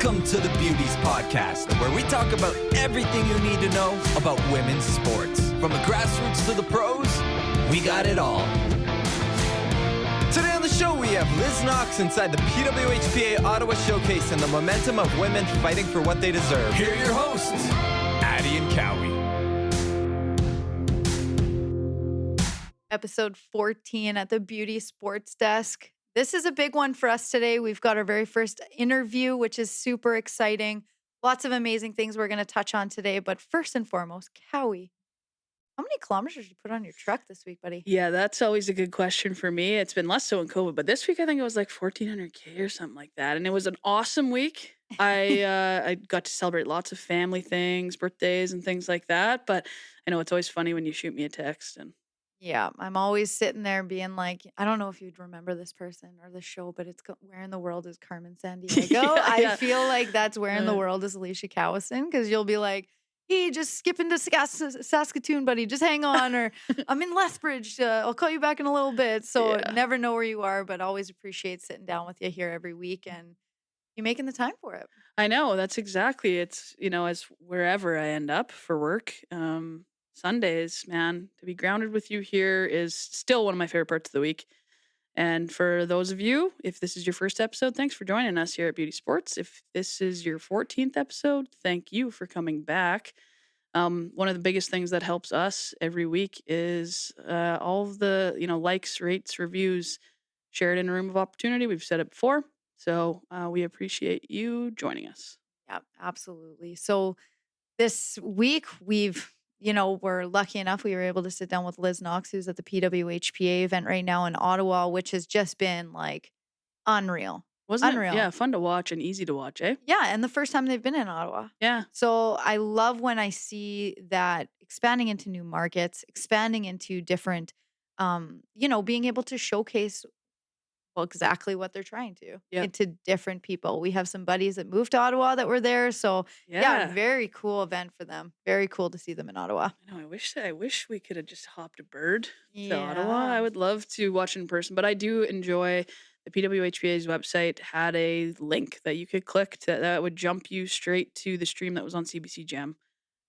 Welcome to the Beauties Podcast, where we talk about everything you need to know about women's sports. From the grassroots to the pros, we got it all. Today on the show, we have Lix Knox inside the PWHPA Ottawa Showcase and the momentum of women fighting for what they deserve. Here are your hosts, Addie and Cowie. Episode 14 at the Beauty Sports Desk. This is a big one for us today. We've got our very first interview, which is super exciting. Lots of amazing things we're going to touch on today. But first and foremost, Cowie, how many kilometers did you put on your truck this week, buddy? Yeah, that's always a good question for me. It's been less so in COVID, but this week I think it was like 1,400K or something like that. And it was an awesome week. I got to celebrate lots of family things, birthdays and things like that. But I know it's always funny when you shoot me a text and Yeah, I'm always sitting there being like, I don't know if you'd remember this person or the show, but it's Where in the World is Carmen Sandiego? I feel like that's Where in the World is Alicia Cowison, because you'll be like, hey, just skip into Saskatoon, buddy. Just hang on. Or I'm in Lethbridge. I'll call you back in a little bit. So never know where you are, but always appreciate sitting down with you here every week and you making the time for it. I know, that's exactly. It's, as wherever I end up for work, Sundays, man, to be grounded with you here is still one of my favorite parts of the week. And for those of you, if this is your first episode, thanks for joining us here at Beauty Sports. If this is your 14th episode, thank you for coming back. One of the biggest things that helps us every week is all of the, likes, rates, reviews, share it in a room of opportunity. We've said it before. So we appreciate you joining us. Yeah, absolutely. So this week we're lucky enough we were able to sit down with Lix Knox, who's at the PWHPA event right now in Ottawa, which has just been like unreal. Wasn't unreal. it? Yeah, fun to watch and easy to watch, eh? Yeah, and the first time they've been in Ottawa. Yeah. So I love when I see that expanding into new markets, expanding into different, being able to showcase exactly what they're trying to into different people. We have some buddies that moved to Ottawa that were there. So very cool event for them. Very cool to see them in Ottawa. I know. I wish we could have just hopped a bird to Ottawa. I would love to watch in person, but I do enjoy the PWHPA's website had a link that you could click that would jump you straight to the stream that was on CBC Gem.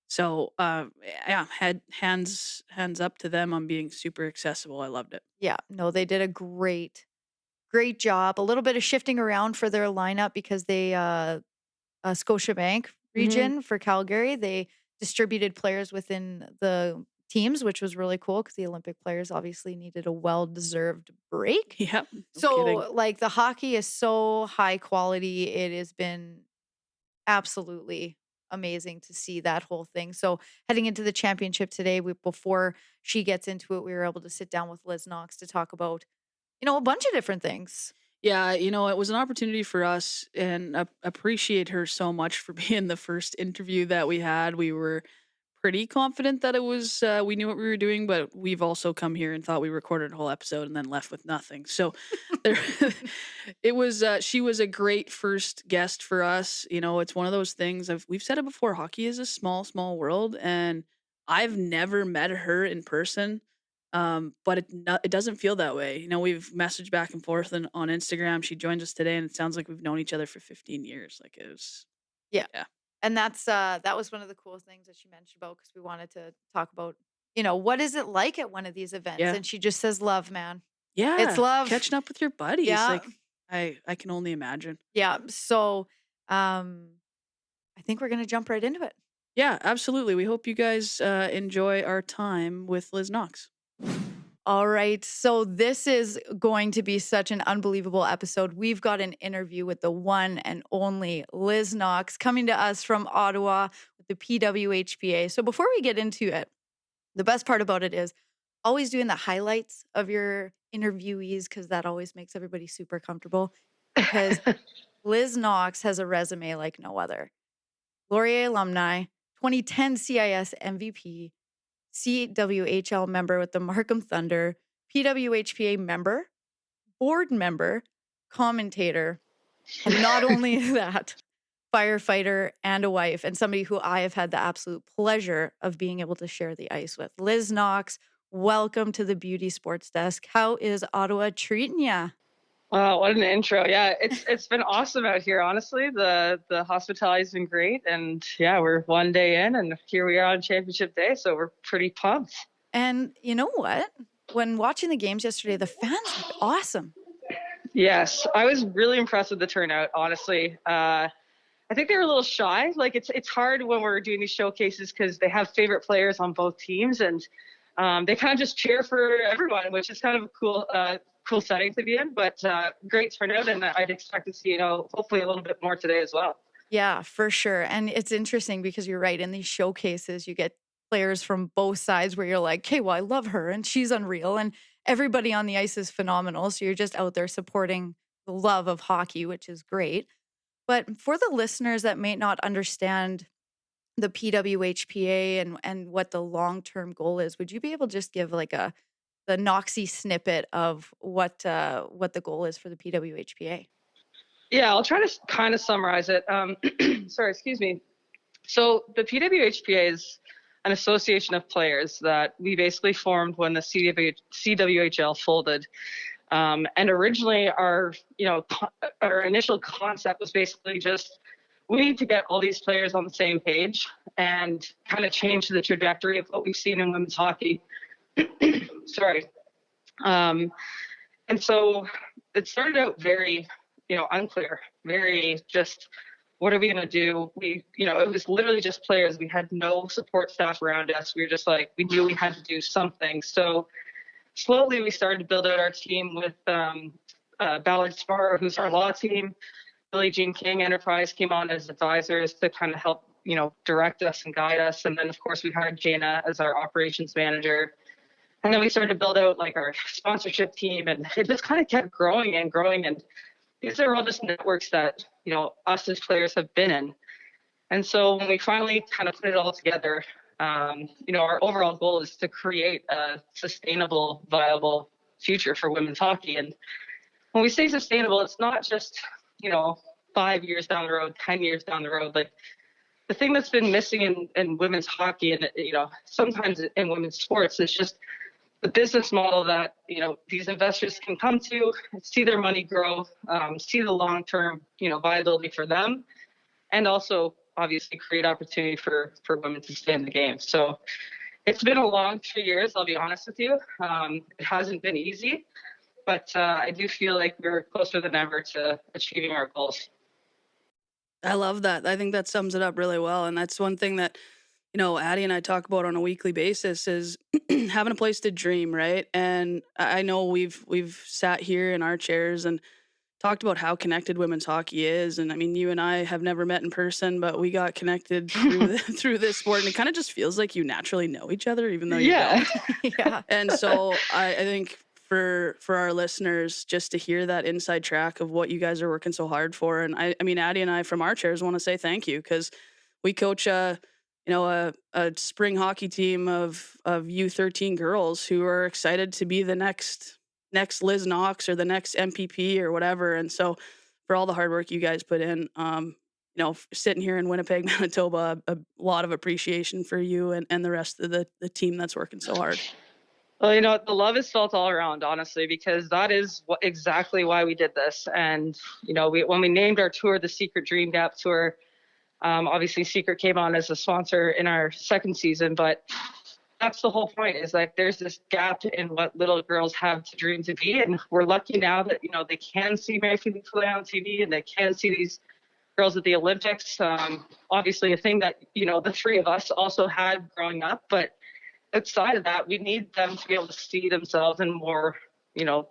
So had hands up to them on being super accessible. I loved it. Yeah, no, they did a great job. A little bit of shifting around for their lineup because they Scotiabank region for Calgary, they distributed players within the teams, which was really cool because the Olympic players obviously needed a well-deserved break. Yeah. So the hockey is so high quality. It has been absolutely amazing to see that whole thing. So heading into the championship today, before she gets into it, we were able to sit down with Lix Knox to talk about a bunch of different things. Yeah, it was an opportunity for us, and appreciate her so much for being the first interview that we had. We were pretty confident that it was, we knew what we were doing, but we've also come here and thought we recorded a whole episode and then left with nothing. So she was a great first guest for us. It's one of those things, we've said it before, hockey is a small, small world, and I've never met her in person. But it doesn't feel that way. We've messaged back and forth on Instagram. She joins us today, and it sounds like we've known each other for 15 years. Like it was, yeah. And that was one of the cool things that she mentioned about, because we wanted to talk about, what is it like at one of these events? Yeah. And she just says, love, man. Yeah, it's love. Catching up with your buddies. Yeah. Like I can only imagine. Yeah. So, I think we're gonna jump right into it. Yeah, absolutely. We hope you guys enjoy our time with Lix Knox. All right. So this is going to be such an unbelievable episode. We've got an interview with the one and only Lix Knox coming to us from Ottawa with the PWHPA. So before we get into it, the best part about it is always doing the highlights of your interviewees, because that always makes everybody super comfortable. Because Lix Knox has a resume like no other. Laurier alumni, 2010 CIS MVP, CWHL member with the Markham Thunder, PWHPA member, board member, commentator, and not only that, firefighter and a wife, and somebody who I have had the absolute pleasure of being able to share the ice with. Lix Knox, welcome to the Beauty Sports Desk. How is Ottawa treating ya? Wow, what an intro. Yeah, it's been awesome out here, honestly. The hospitality's been great, and yeah, we're one day in and here we are on championship day, so we're pretty pumped. And you know what? When watching the games yesterday, the fans looked awesome. Yes, I was really impressed with the turnout, honestly. I think they were a little shy. Like it's hard when we're doing these showcases because they have favorite players on both teams, and they kind of just cheer for everyone, which is kind of a cool setting to be in. But great turnout, and I'd expect to see hopefully a little bit more today as well. Yeah, for sure. And it's interesting because you're right. In these showcases, you get players from both sides where you're like, okay, well, I love her and she's unreal. And everybody on the ice is phenomenal. So you're just out there supporting the love of hockey, which is great. But for the listeners that may not understand the PWHPA and what the long-term goal is, would you be able to just give like the Noxy snippet of what the goal is for the PWHPA? Yeah, I'll try to kind of summarize it. Sorry, excuse me. So the PWHPA is an association of players that we basically formed when the CWHL folded. And originally, our initial concept was basically just we need to get all these players on the same page and kind of change the trajectory of what we've seen in women's hockey. Sorry. And so it started out very, unclear, very just what are we going to do? It was literally just players. We had no support staff around us. We were just like, we knew we had to do something. So slowly we started to build out our team with Ballard Spar, who's our law team. Billie Jean King Enterprise came on as advisors to kind of help, direct us and guide us. And then, of course, we hired Jana as our operations manager. And then we started to build out like our sponsorship team, and it just kind of kept growing and growing. And these are all just networks that, us as players have been in. And so when we finally kind of put it all together, our overall goal is to create a sustainable, viable future for women's hockey. And when we say sustainable, it's not just, 5 years down the road, 10 years down the road. Like the thing that's been missing in women's hockey and, sometimes in women's sports is just the business model that, these investors can come to, see their money grow, see the long-term, viability for them, and also obviously create opportunity for women to stay in the game. So it's been a long 3 years, I'll be honest with you. It hasn't been easy, but I do feel like we're closer than ever to achieving our goals. I love that. I think that sums it up really well. And that's one thing that, Addie and I talk about on a weekly basis is having a place to dream, right? And I know we've sat here in our chairs and talked about how connected women's hockey is. And I mean, you and I have never met in person, but we got connected through this sport. And it kind of just feels like you naturally know each other, even though you don't. Yeah. And so I think for our listeners, just to hear that inside track of what you guys are working so hard for. And I mean, Addie and I from our chairs want to say thank you because we coach a spring hockey team of U13 girls who are excited to be the next Lix Knox or the next MPP or whatever. And so for all the hard work you guys put in, sitting here in Winnipeg, Manitoba, a lot of appreciation for you and the rest of the team that's working so hard. Well, the love is felt all around, honestly, because that is exactly why we did this. And, when we named our tour the Secret Dream Gap Tour, obviously Secret came on as a sponsor in our second season, but that's the whole point is like there's this gap in what little girls have to dream to be. And we're lucky now that, they can see Mary Phoebe play on TV and they can see these girls at the Olympics. Obviously a thing that, the three of us also had growing up, but outside of that, we need them to be able to see themselves in more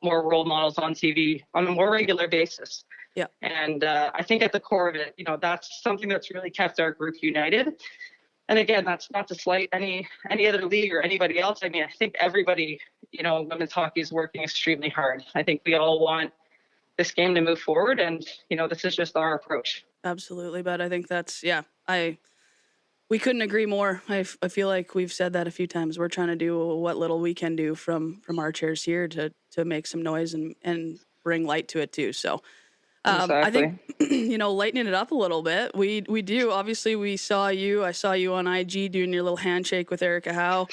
role models on TV on a more regular basis. Yeah. And I think at the core of it, that's something that's really kept our group united. And again, that's not to slight any other league or anybody else. I mean, I think everybody, women's hockey is working extremely hard. I think we all want this game to move forward, and this is just our approach. Absolutely, but I think that's we couldn't agree more. I feel like we've said that a few times. We're trying to do what little we can do from our chairs here to make some noise and bring light to it too. So Exactly. I think, lightening it up a little bit. We do. Obviously, I saw you on IG doing your little handshake with Erica Howe.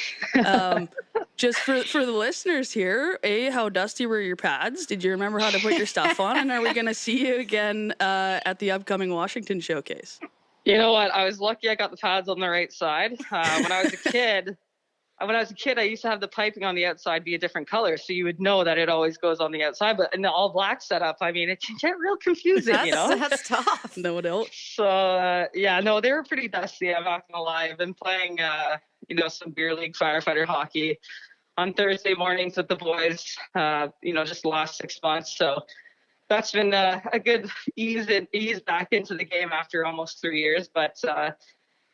just for the listeners here, how dusty were your pads? Did you remember how to put your stuff on? And are we going to see you again at the upcoming Washington Showcase? You know what? I was lucky I got the pads on the right side. When I was a kid, I used to have the piping on the outside be a different color, so you would know that it always goes on the outside. But in the all black setup, I mean, it can get real confusing, That's tough. No doubt. So no, they were pretty dusty. I'm not gonna lie. I've been playing, some beer league firefighter hockey on Thursday mornings with the boys. Just the last 6 months. So that's been a good ease back into the game after almost 3 years. But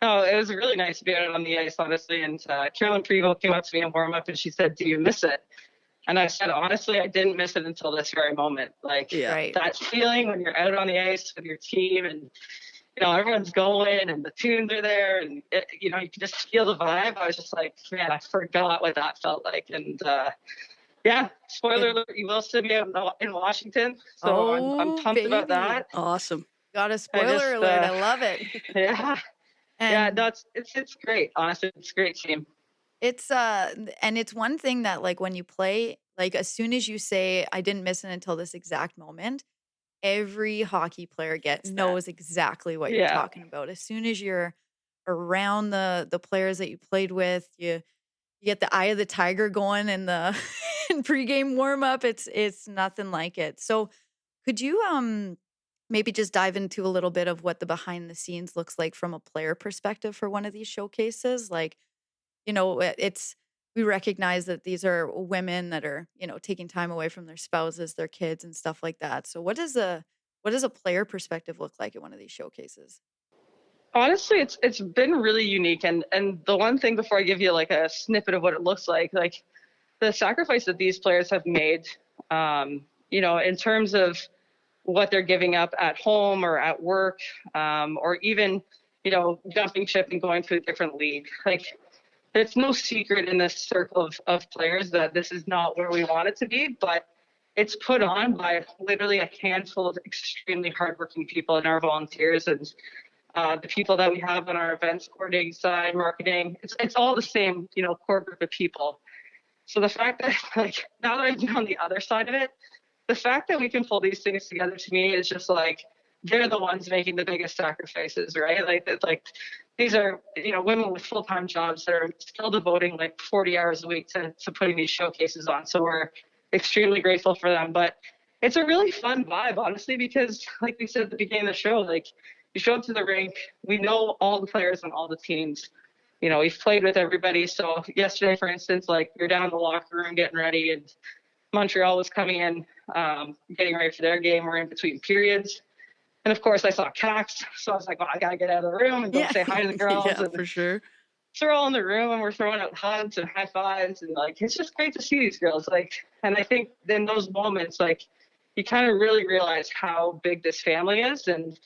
no, it was really nice to be out on the ice, honestly. And Carolyn Prevost came up to me in warm up and she said, "Do you miss it?" And I said, honestly, I didn't miss it until this very moment. Like that feeling when you're out on the ice with your team and, everyone's going and the tunes are there and, you can just feel the vibe. I was just like, man, I forgot what that felt like. And, spoiler alert, you will still be out in Washington. So I'm pumped about that. Awesome. Got a spoiler alert. I love it. Yeah. No, it's great. Honestly, it's a great team. It's and it's one thing that like when you play, like as soon as you say I didn't miss it until this exact moment, every hockey player knows exactly what you're talking about. As soon as you're around the players that you played with, you get the eye of the tiger going in the in pregame warm up. It's nothing like it. So could you maybe just dive into a little bit of what the behind the scenes looks like from a player perspective for one of these showcases? Like, we recognize that these are women that are, taking time away from their spouses, their kids and stuff like that. So what does a player perspective look like at one of these showcases? Honestly, it's been really unique. And the one thing before I give you like a snippet of what it looks like the sacrifice that these players have made, in terms of what they're giving up at home or at work, or even, jumping ship and going to a different league. Like, it's no secret in this circle of players that this is not where we want it to be, but it's put on by literally a handful of extremely hardworking people and our volunteers and the people that we have on our events coordinating side, marketing. It's all the same, core group of people. So the fact that now that I've been on the other side of it, the fact that we can pull these things together to me is just like they're the ones making the biggest sacrifices, right? Like these are, women with full-time jobs that are still devoting 40 hours a week to putting these showcases on. So we're extremely grateful for them. But it's a really fun vibe, honestly, because like we said at the beginning of the show, you show up to the rink, we know all the players on all the teams. We've played with everybody. So yesterday, for instance, you're down in the locker room getting ready and Montreal was coming in, getting ready for their game. We're in between periods. And of course I saw Cax. So I was like, well, I got to get out of the room and go say hi to the girls. Yeah, for sure. So we're all in the room and we're throwing out hugs and high fives. And it's just great to see these girls. And I think in those moments, you kind of really realize how big this family is. And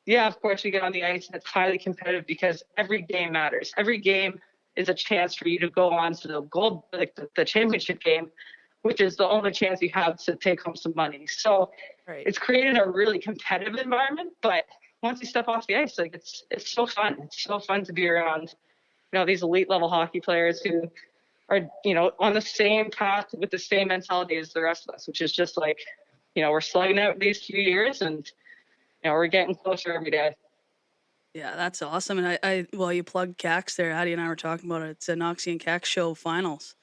yeah, of course we get on the ice and it's highly competitive because every game matters. Every game is a chance for you to go on to the gold, the championship game, which is the only chance you have to take home some money. So It's created a really competitive environment, but once you step off the ice, it's so fun. It's so fun to be around, these elite level hockey players who are, on the same path with the same mentality as the rest of us, which is just we're slugging out these few years and, we're getting closer every day. Yeah, that's awesome. And you plugged Cax there. Addie and I were talking about it. It's a Noxie and Cax show finals.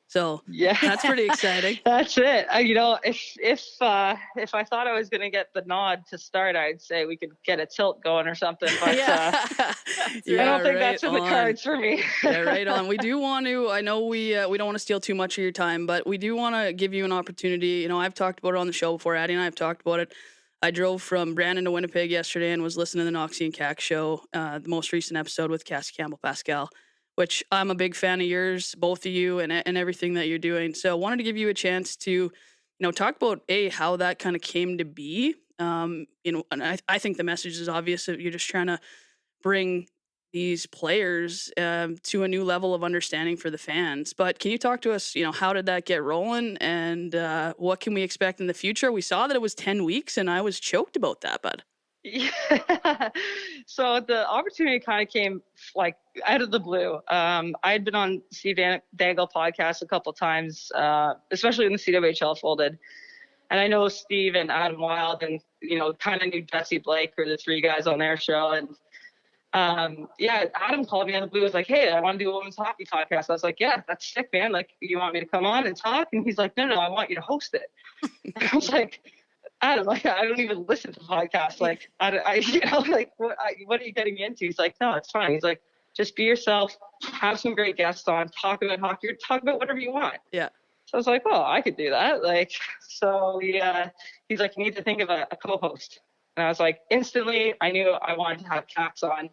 So yeah, that's pretty exciting. That's it. If I thought I was going to get the nod to start, I'd say we could get a tilt going or something. But I don't think that's in the cards for me. Yeah, right on. We do want to. I know we don't want to steal too much of your time, but we do want to give you an opportunity. I've talked about it on the show before. Addie and I have talked about it. I drove from Brandon to Winnipeg yesterday and was listening to the Noxie and Cax show, the most recent episode with Cassie Campbell-Pascal, which I'm a big fan of yours, both of you, and everything that you're doing. So I wanted to give you a chance to, talk about how that kind of came to be. And I think the message is obvious that you're just trying to bring these players to a new level of understanding for the fans. But can you talk to us, how did that get rolling and what can we expect in the future? We saw that it was 10 weeks and I was choked about that, bud. Yeah. So the opportunity kind of came like out of the blue. I had been on Steve Dangle podcast a couple times, especially when the CWHL folded. And I know Steve and Adam Wild and, kind of knew Jesse Blake were the three guys on their show. And yeah, Adam called me out of the blue. Was like, hey, I want to do a women's hockey podcast. I was like, yeah, that's sick, man. Like, you want me to come on and talk? And he's like, no, I want you to host it. And I was like, Adam, like, I don't even listen to podcasts. Like, like, what are you getting me into? He's like, no, it's fine. He's like, just be yourself, have some great guests on, talk about hockey, talk about whatever you want. Yeah. So I was like, well, I could do that. Like, so he's like, you need to think of a co-host. And I was like, instantly, I knew I wanted to have Cax on.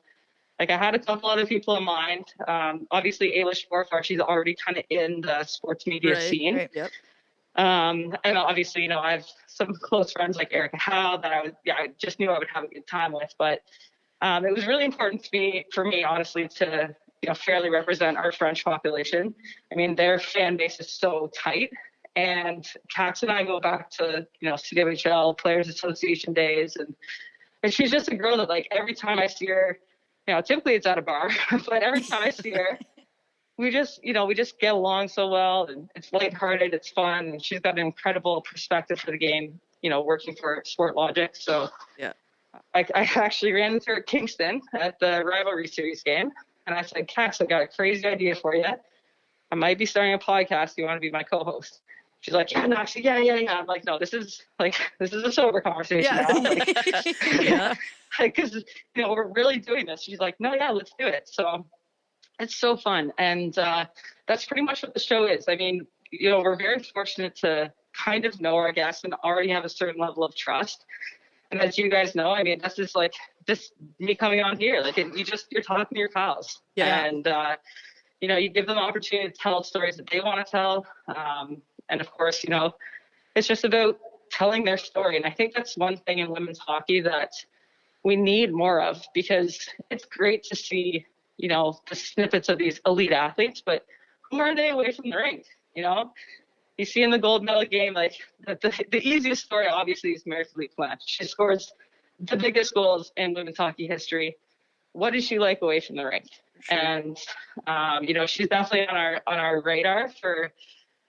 Like, I had a couple other people in mind. Obviously, Ayla Sporfar, she's already kind of in the sports media scene. Right. Yep. And obviously, I have some close friends like Erica Howe that I just knew I would have a good time with. But it was really important for me, honestly, to fairly represent our French population. I mean, their fan base is so tight, and Cax and I go back to CWHL Players Association days, and she's just a girl that, like, every time I see her, typically it's at a bar, but every time I see her, we just get along so well, and it's lighthearted, it's fun, and she's got an incredible perspective for the game, working for Sport Logic. So yeah, I actually ran into her at Kingston at the rivalry series game, and I said, Cax, I got a crazy idea for you. I might be starting a podcast. You want to be my co-host? She's like, yeah, Knox, yeah. I'm like, no, this is a sober conversation now. Like, yeah. Because we're really doing this. She's like, no, yeah, let's do it. So it's so fun, and that's pretty much what the show is. I mean, we're very fortunate to kind of know our guests and already have a certain level of trust. And as you guys know, I mean, that's just like me coming on here. Like, you're talking to your pals, and you give them the opportunity to tell stories that they want to tell. And of course, it's just about telling their story. And I think that's one thing in women's hockey that we need more of, because it's great to see, the snippets of these elite athletes, but who are they away from the rink? You see in the gold medal game, like the easiest story obviously is Mary-Philippe Plante. She scores the biggest goals in women's hockey history. What is she like away from the rink? Sure. And she's definitely on our radar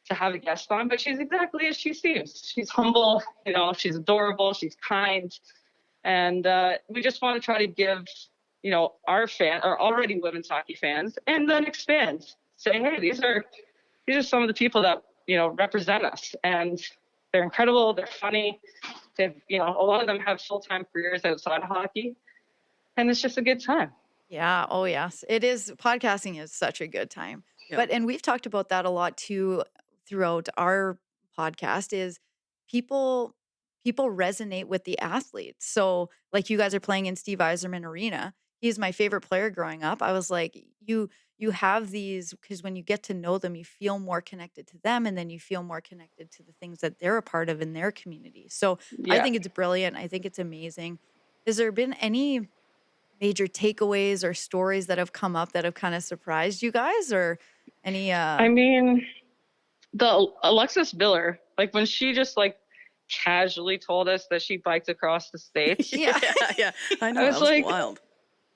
to have a guest on, but she's exactly as she seems. She's humble, she's adorable, she's kind, and we just want to try to give our already women's hockey fans, and then expand, say, hey, these are some of the people that represent us, and they're incredible, they're funny, they've a lot of them have full-time careers outside of hockey, and it's just a good time. Yeah. Oh, yes. It is. Podcasting is such a good time. Yep. And we've talked about that a lot too throughout our podcast, is people resonate with the athletes. So like, you guys are playing in Steve Yzerman Arena. He's my favorite player growing up. I was like, you have these, because when you get to know them, you feel more connected to them, and then you feel more connected to the things that they're a part of in their community. So I think it's brilliant. I think it's amazing. Has there been any major takeaways or stories that have come up that have kind of surprised you guys, or any I mean, the Alexis Biller, like, when she just like casually told us that she biked across the states. yeah. I know. I was like, wild.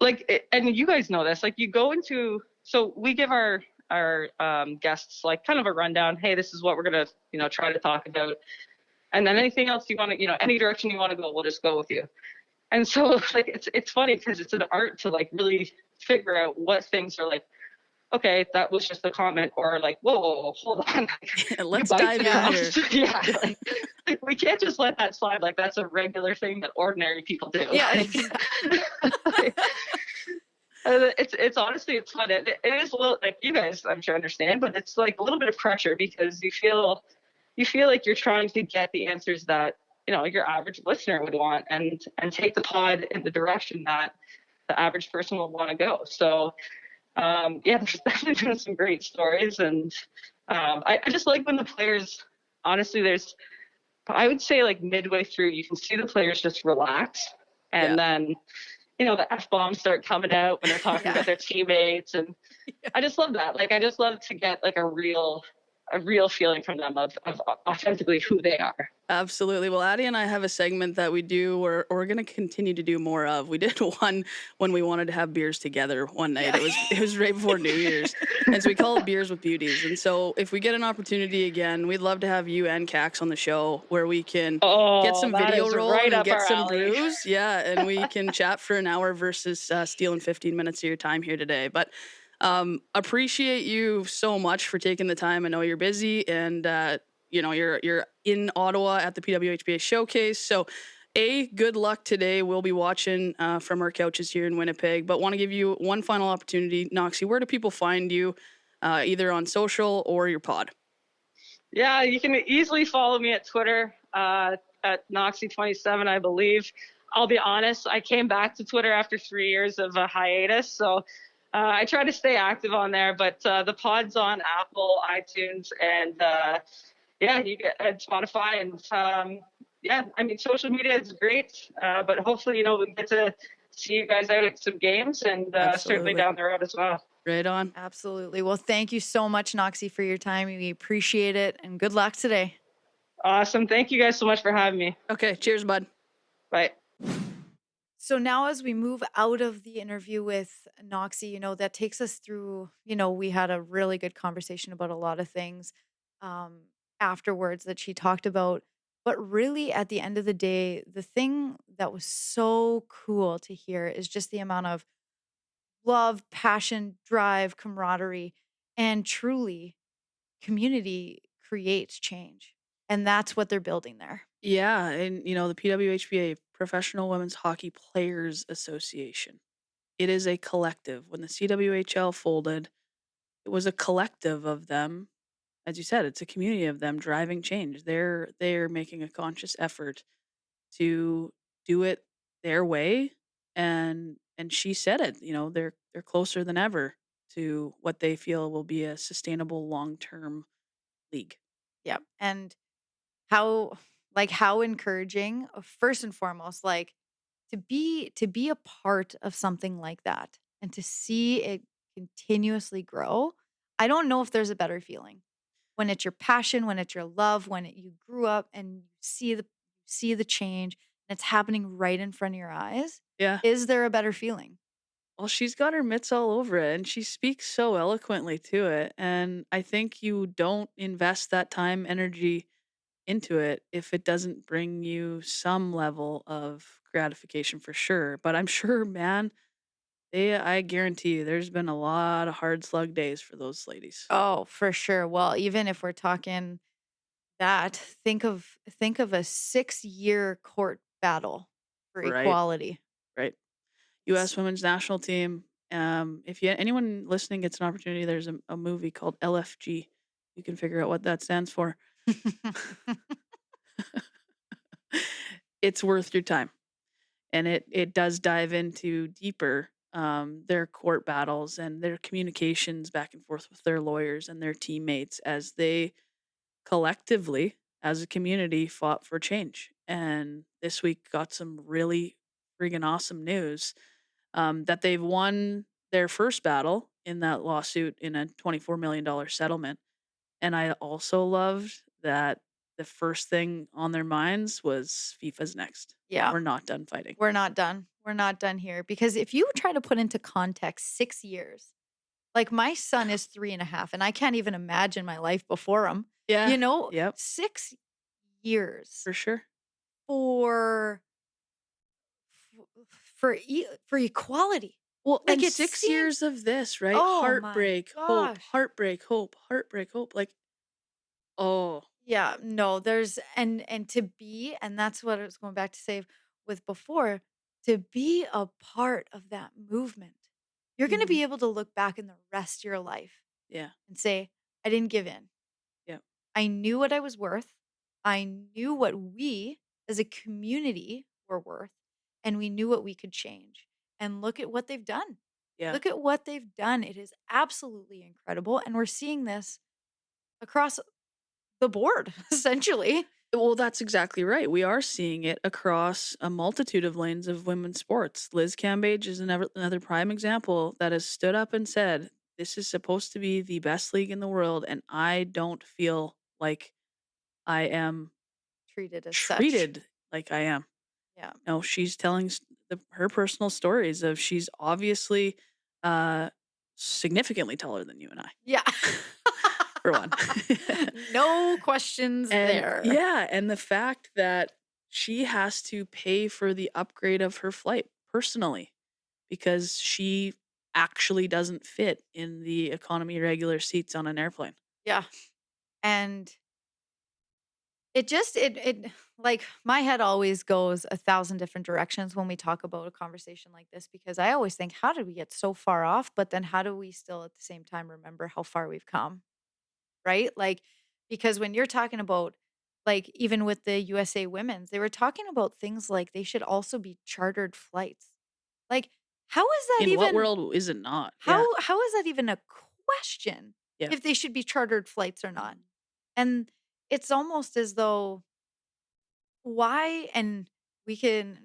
Like, and you guys know this, like, you go into, so we give our guests like kind of a rundown. Hey, this is what we're going to, try to talk about. And then anything else you want to, any direction you want to go, we'll just go with you. And so, like, it's funny because it's an art to like really figure out what things are like, okay, that was just a comment, or like, whoa, hold on. Let's dive in here. Yeah, like, we can't just let that slide. Like, that's a regular thing that ordinary people do. Yeah. It's honestly, it's fun. It is a little, like, you guys, I'm sure, understand, but it's like a little bit of pressure, because you feel like you're trying to get the answers that your average listener would want, and take the pod in the direction that the average person will want to go. So there's definitely been some great stories, and I just like when the players, honestly, I would say, like, midway through, you can see the players just relax, and then the F-bombs start coming out when they're talking about their teammates, and I just love that. Like, I just love to get like a real a real feeling from them of authentically who they are. Absolutely. Well, Addie and I have a segment that we do, or we're going to continue to do more of. We did one when we wanted to have beers together one night. Yeah. It was right before New Year's, and so we call it Beers with Beauties. And so if we get an opportunity again, we'd love to have you and Cax on the show where we can get Oh, some that video is rolling right and up get our some alley. brews. Yeah, and we can chat for an hour versus stealing 15 minutes of your time here today. But appreciate you so much for taking the time. I know you're busy, and you're in Ottawa at the PWHPA Showcase. So, good luck today. We'll be watching from our couches here in Winnipeg. But want to give you one final opportunity, Noxie. Where do people find you, either on social or your pod? Yeah, you can easily follow me at Twitter at Noxie27, I believe. I'll be honest, I came back to Twitter after 3 years of a hiatus, so I try to stay active on there. But the pod's on Apple, iTunes, and you get at Spotify. And I mean, social media is great, but hopefully, we get to see you guys out at some games, and certainly Absolutely. down the road as well. Right on. Absolutely. Well, thank you so much, Noxie, for your time. We appreciate it, and good luck today. Awesome. Thank you guys so much for having me. Okay. Cheers, bud. Bye. So now as we move out of the interview with Noxie, that takes us through, we had a really good conversation about a lot of things afterwards that she talked about. But really, at the end of the day, the thing that was so cool to hear is just the amount of love, passion, drive, camaraderie, and truly community creates change. And that's what they're building there. Yeah, and the PWHPA, Professional Women's Hockey Players Association. It is a collective. When the CWHL folded, it was a collective of them. As you said, it's a community of them driving change. They're making a conscious effort to do it their way, and she said it. They're closer than ever to what they feel will be a sustainable long-term league. Yeah. And how encouraging, first and foremost, like to be a part of something like that and to see it continuously grow. I don't know if there's a better feeling when it's your passion, when it's your love, when you grew up and you see the change and it's happening right in front of your eyes. Yeah. Is there a better feeling? Well, she's got her mitts all over it and she speaks so eloquently to it. And I think you don't invest that time, energy into it if it doesn't bring you some level of gratification for sure. But I'm sure, man, I guarantee you there's been a lot of hard slug days for those ladies. Oh, for sure. Well, even if we're talking that, think of a 6-year court battle for Right. equality. Right. U.S. Women's National Team. If anyone listening gets an opportunity, there's a movie called LFG. You can figure out what that stands for. It's worth your time. And it does dive into deeper their court battles and their communications back and forth with their lawyers and their teammates as they collectively, as a community, fought for change. And this week got some really friggin' awesome news that they've won their first battle in that lawsuit in a $24 million settlement. And I also loved that the first thing on their minds was FIFA's next. Yeah. We're not done fighting. We're not done. We're not done here. Because if you try to put into context 6 years, like my son is 3.5, and I can't even imagine my life before him. Yeah. Yep. 6 years For sure. for equality. Well, Like, and it 6 seems- years of this, right? Oh, my Heartbreak, hope, gosh. heartbreak, hope, heartbreak, hope. Like, oh, Yeah, no, there's and to be, and that's what I was going back to say with before, to be a part of that movement. You're going to be able to look back in the rest of your life yeah, and say, I didn't give in. yeah, I knew what I was worth. I knew what we as a community were worth, and we knew what we could change. And look at what they've done. yeah. Look at what they've done. It is absolutely incredible. And we're seeing this across the board, essentially. Well, that's exactly right. We are seeing it across a multitude of lanes of women's sports. Liz Cambage is another prime example that has stood up and said, this is supposed to be the best league in the world, and I don't feel like I am Treated as such. treated like I am. Yeah. No, she's telling her personal stories of she's obviously uh, significantly taller than you and I, Yeah. for one. No questions And there. yeah, and the fact that she has to pay for the upgrade of her flight personally because she actually doesn't fit in the economy regular seats on an airplane. Yeah. And it like my head always goes a thousand different directions when we talk about a conversation like this because I always think, how did we get so far off? But then how do we still at the same time remember how far we've come? Right? Like, because when you're talking about, like, even with the USA women's, they were talking about things like they should also be chartered flights. Like, how is that In what even world is it not? Yeah. how is that even a question Yeah. if they should be chartered flights or not? And it's almost as though why and we can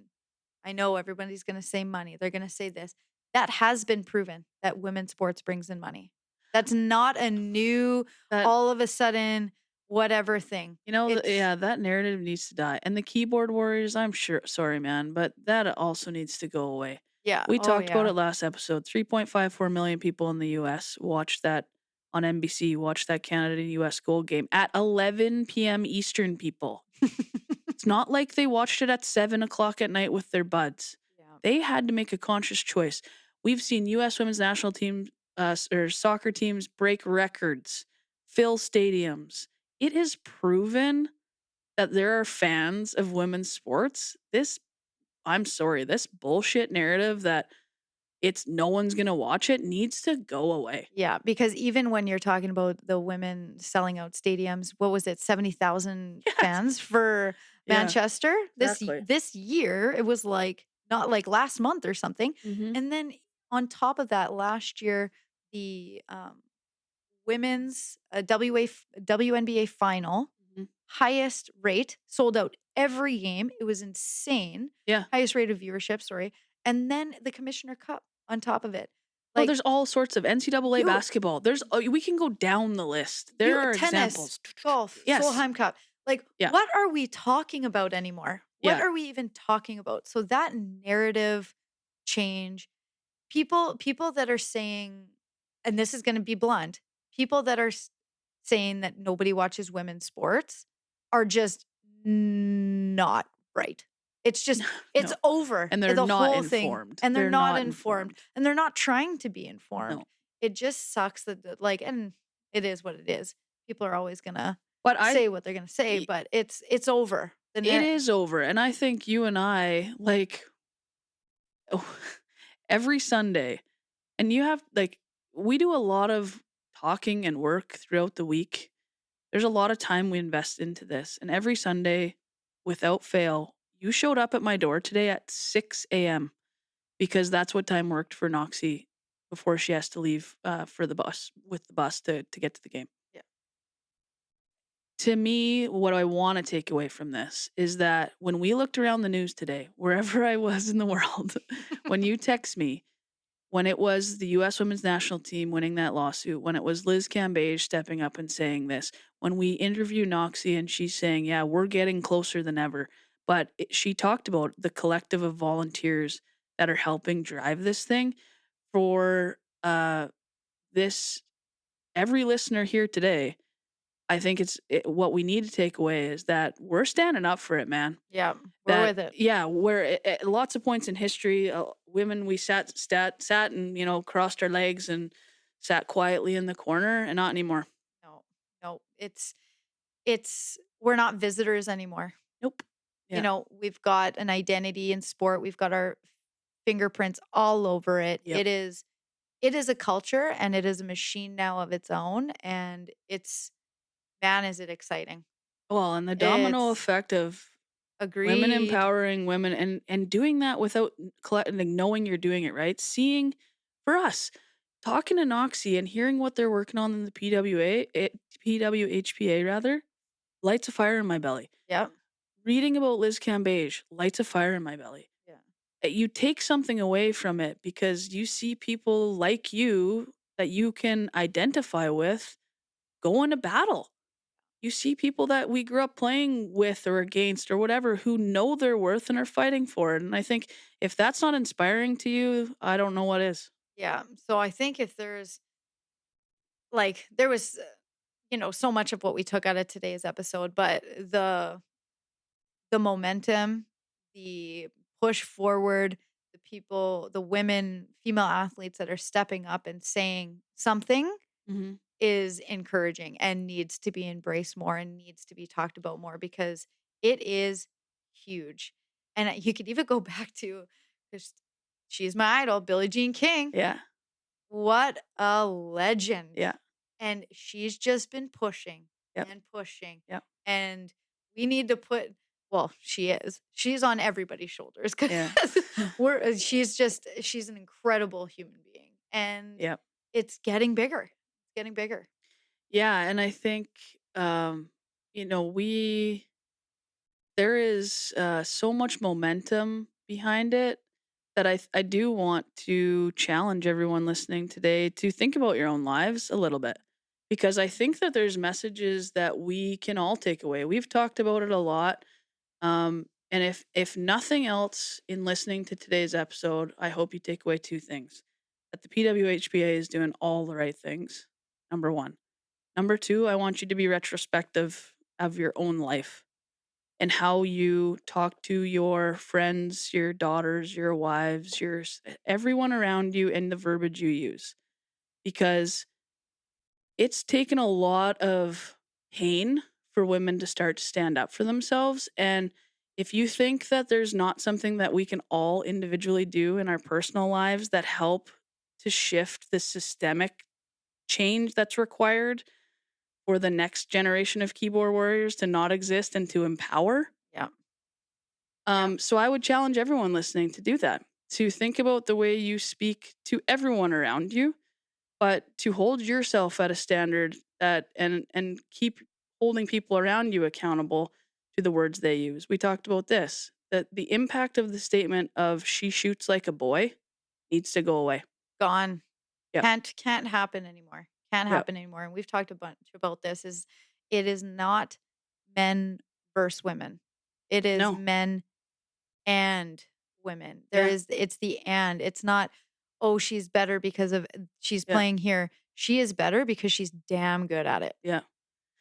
I know everybody's going to say money. They're going to say this. That has been proven that women's sports brings in money. That's not a new That all of a sudden whatever thing. It's yeah, that narrative needs to die. And the keyboard warriors, I'm sure, sorry, man, but that also needs to go away. yeah. We Oh talked about yeah. it last episode. 3.54 million people in the US watched that on NBC, watched that Canada US gold game at 11 p.m. Eastern, people. It's not like they watched it at 7 o'clock at night with their buds. Yeah. They had to make a conscious choice. We've seen US women's national team or soccer teams break records, fill stadiums. It is proven that there are fans of women's sports. I'm sorry, this bullshit narrative that it's no one's gonna watch it needs to go away. Yeah, because even when you're talking about the women selling out stadiums, what was it, 70,000 Yes. fans for Yeah, Manchester? exactly. This year, it was like not like last month or something. Mhm. And then on top of that, last year, the women's WNBA final, Mhm. highest rate, sold out every game. It was insane. Yeah. Highest rate of viewership, sorry. And then the Commissioner Cup on top of it. Oh, Like there's all sorts of NCAA you basketball. We can go down the list. There are tennis, examples. golf, Yes. Solheim Cup. Like, Yeah. what are we talking about anymore? What Yeah. are we even talking about? So that narrative change, people that are saying, and this is going to be blunt, people that are saying that nobody watches women's sports are just not right. It's just it's No. over. And they're the not whole thing, informed. and they're They're not not informed, and they're not trying to be informed. No. It just sucks that like, and it is what it is. People are always gonna But say what they're gonna say, Y- but it's over. it is over. And I think you and I, like, every Sunday, and you have, like, we do a lot of talking and work throughout the week. There's a lot of time we invest into this. And every Sunday, without fail, you showed up at my door today at 6 a.m. because that's what time worked for Noxie before she has to leave for the bus with the bus to get to the game. Yeah. To me, what I want to take away from this is that when we looked around the news today, wherever I was in the world, when you text me, when it was the US women's national team winning that lawsuit, when it was Liz Cambage stepping up and saying this, when we interview Noxie and she's saying, yeah, we're getting closer than ever. But she talked about the collective of volunteers that are helping drive this thing for this. Every listener here today, I think what we need to take away is that we're standing up for it, man. Yeah, we're with it. Yeah, where at lots of points in history, women we sat and crossed our legs and sat quietly in the corner, and not anymore. No, it's we're not visitors anymore. Nope. Yeah. We've got an identity in sport. We've got our fingerprints all over it. Yep. It is a culture and it is a machine now of its own. And man, is it exciting. Well, and the domino It's effect of women agreed. empowering women and doing that without knowing you're doing it right. Seeing for us, talking to Noxie and hearing what they're working on in the PWHPA rather, lights a fire in my belly. Yep. Reading about Liz Cambage lights a fire in my belly. Yeah. You take something away from it because you see people like you that you can identify with go into battle. You see people that we grew up playing with or against or whatever who know their worth and are fighting for it. And I think if that's not inspiring to you, I don't know what is. Yeah. So I think if there's like there was so much of what we took out of today's episode, but the momentum, the push forward, the people, the women, female athletes that are stepping up and saying something Hmm. is encouraging and needs to be embraced more and needs to be talked about more because it is huge. And you could even go back to just she's my idol, Billie Jean King. Yeah. What a legend. Yeah. And she's just been pushing Yep. and pushing. Yep. And we need to put well, she is. She's on everybody's shoulders because Yeah. she's an incredible human being. And Yep. it's getting bigger. It's getting bigger. Yeah. And I think, you know, we, there is so much momentum behind it that I do want to challenge everyone listening today to think about your own lives a little bit because I think that there's messages that we can all take away. We've talked about it a lot. And if nothing else in listening to today's episode, I hope you take away two things. That the PWHPA is doing all the right things. Number one. Number two, I want you to be retrospective of your own life and how you talk to your friends, your daughters, your wives, everyone around you and the verbiage you use. Because it's taken a lot of pain for women to start to stand up for themselves. And if you think that there's not something that we can all individually do in our personal lives that help to shift the systemic change that's required for the next generation of keyboard warriors to not exist and to empower. Yeah. Yeah. So I would challenge everyone listening to do that, to think about the way you speak to everyone around you, but to hold yourself at a standard that and keep holding people around you accountable to the words they use. We talked about this, that the impact of the statement of she shoots like a boy needs to go away. Gone. Yep. Can't happen anymore. Can't Yep. happen anymore. And we've talked a bunch about this is it is not men versus women. It is No. men and women. Yeah. It's the and. It's not, oh, she's better because of she's Yeah. playing here. She is better because she's damn good at it. Yeah.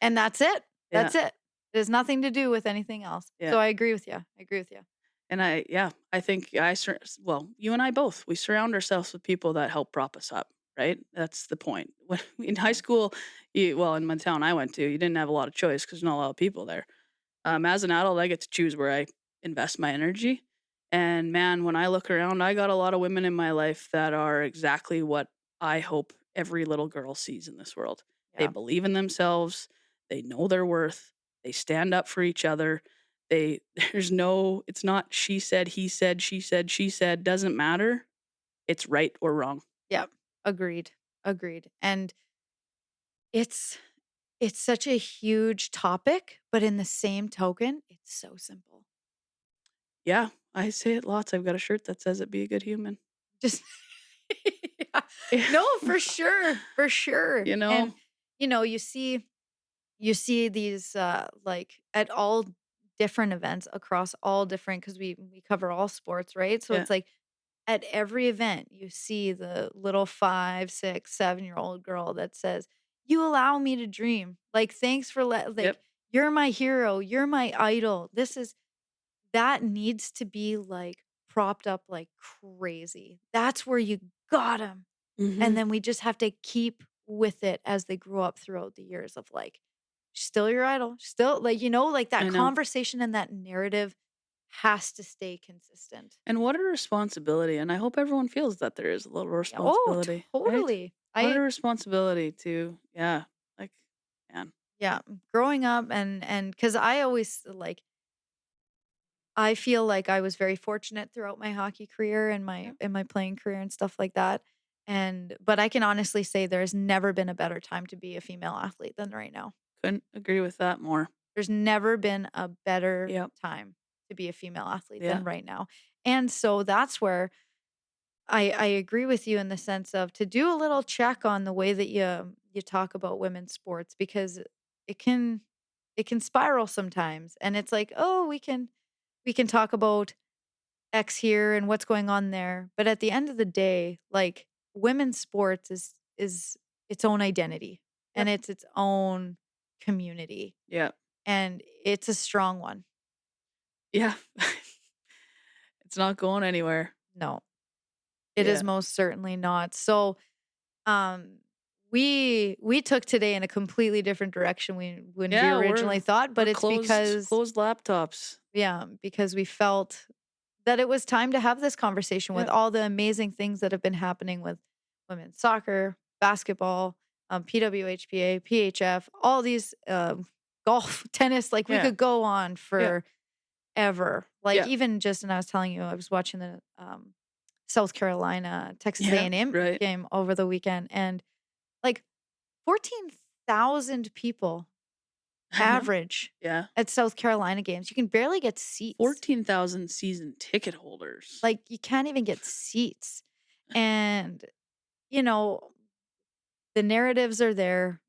And that's it. Yeah. That's it. It has nothing to do with anything else. Yeah. So I agree with you. I agree with you. And I think well, you and I both, we surround ourselves with people that help prop us up, right? That's the point. When in high school, in my town I went to, you didn't have a lot of choice because there's not a lot of people there. As an adult, I get to choose where I invest my energy. And man, when I look around, I got a lot of women in my life that are exactly what I hope every little girl sees in this world. They Yeah. believe in themselves, they know their worth, they stand up for each other. It's not she said, he said, she said, doesn't matter. It's right or wrong. Yep. Agreed. Agreed. And it's such a huge topic, but in the same token, it's so simple. Yeah, I say it lots. I've got a shirt that says it, be a good human. Just yeah. No, for sure. For sure. And you see these like at all different events across all different because we cover all sports, right? So Yeah. it's like at every event you see the little 5, 6, 7-year-old girl that says, "You allow me to dream. Like thanks for Yep. you're my hero, you're my idol." That needs to be like propped up like crazy. That's where you got them. Mhm. And then we just have to keep with it as they grow up throughout the years of like, still your idol, still like I that know. conversation and that narrative has to stay consistent. And what a responsibility. And I hope everyone feels that there is a little Yeah. responsibility. Oh, right? totally. What a responsibility to, like, man. Yeah, growing up and because I always like, I feel like I was very fortunate throughout my hockey career and Yeah. my playing career and stuff like that. But I can honestly say there's never been a better time to be a female athlete than right now. Couldn't agree with that more. There's never been a better Yep. time to be a female athlete Yeah. than right now. And so that's where I agree with you in the sense of to do a little check on the way that you talk about women's sports because it can it can spiral sometimes and it's like, "Oh, we can talk about X here and what's going on there." But at the end of the day, like women's sports is its own identity and Yep. it's its own community Yeah. and it's a strong one. Yeah. It's not going anywhere. No, it is Yeah. most certainly not. So, um, we took today in a completely different direction when we Yeah, originally thought, we're but it's closed because closed laptops. yeah, because we felt that it was time to have this conversation with Yeah. all the amazing things that have been happening with women's soccer, basketball, PWHPA, PHF, all these golf, tennis. Like we Yeah. could go on Yeah. forever. Like Yeah. even just, and I was telling you, I was watching the South Carolina Texas Yeah. A&M Right. game over the weekend, and like 14,000 people I know. average Yeah. at South Carolina games. You can barely get seats. 14,000 season ticket holders. Like you can't even get seats. And you know, the narratives are there.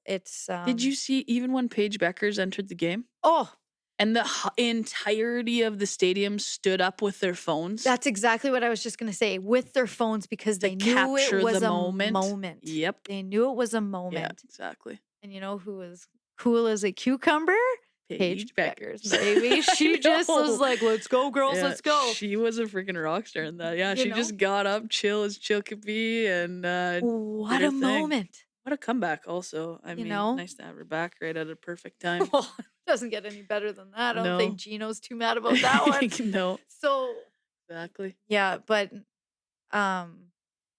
It's Did you see even when Paige Beckers entered the game oh, and the entirety of the stadium stood up with their phones that's exactly what I was just gonna say. With their phones because to they knew capture it was the a moment? moment. Yep. They knew it was a Yeah, moment. exactly. And you know who was cool as a cucumber? Paige Beckers, Beckers. baby. She I just was know. like, "Let's go, girls, Yeah, let's go." she was a freaking rock star in that. Yeah, You she know? just got up, chill as chill could be, and What did her a thing. moment. What a comeback! Also, I You mean, know? nice to have her back right at a perfect time. Well, it doesn't get any better than that. I don't No. think Gino's too mad about that one. No, So exactly. yeah, but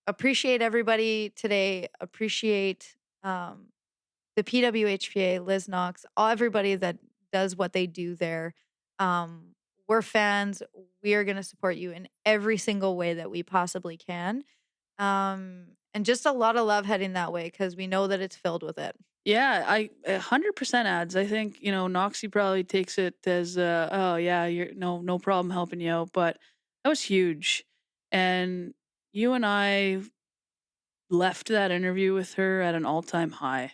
appreciate everybody today. Appreciate the PWHPA, Liz Knox, all everybody that does what they do there. We're fans. We are going to support you in every single way that we possibly can. And just a lot of love heading that way because we know that it's filled with it. Yeah, I 100% ads. I think Noxie probably takes it as oh yeah, you're no problem helping you out, but that was huge, and you and I left that interview with her at an all-time high.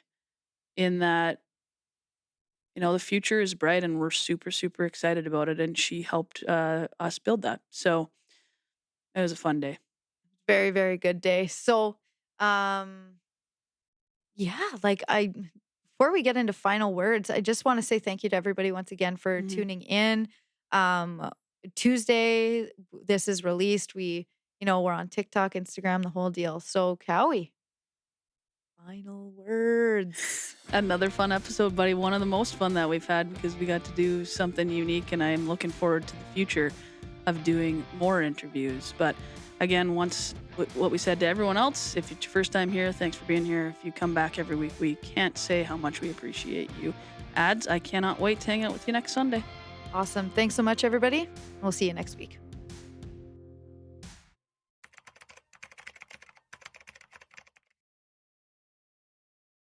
In that the future is bright and we're super super excited about it, and she helped us build that. So it was a fun day. Very, very good day. So, yeah, like before we get into final words, I just want to say thank you to everybody once again for Mhm. tuning in. Um, Tuesday, this is released. We're on TikTok, Instagram, the whole deal. So, Cowie, final words. Another fun episode, buddy. One of the most fun that we've had because we got to do something unique, and I'm looking forward to the future of doing more interviews. But again, once what we said to everyone else, if it's your first time here, thanks for being here. If you come back every week, we can't say how much we appreciate you. Ads, I cannot wait to hang out with you next Sunday. Awesome. Thanks so much, everybody. We'll see you next week.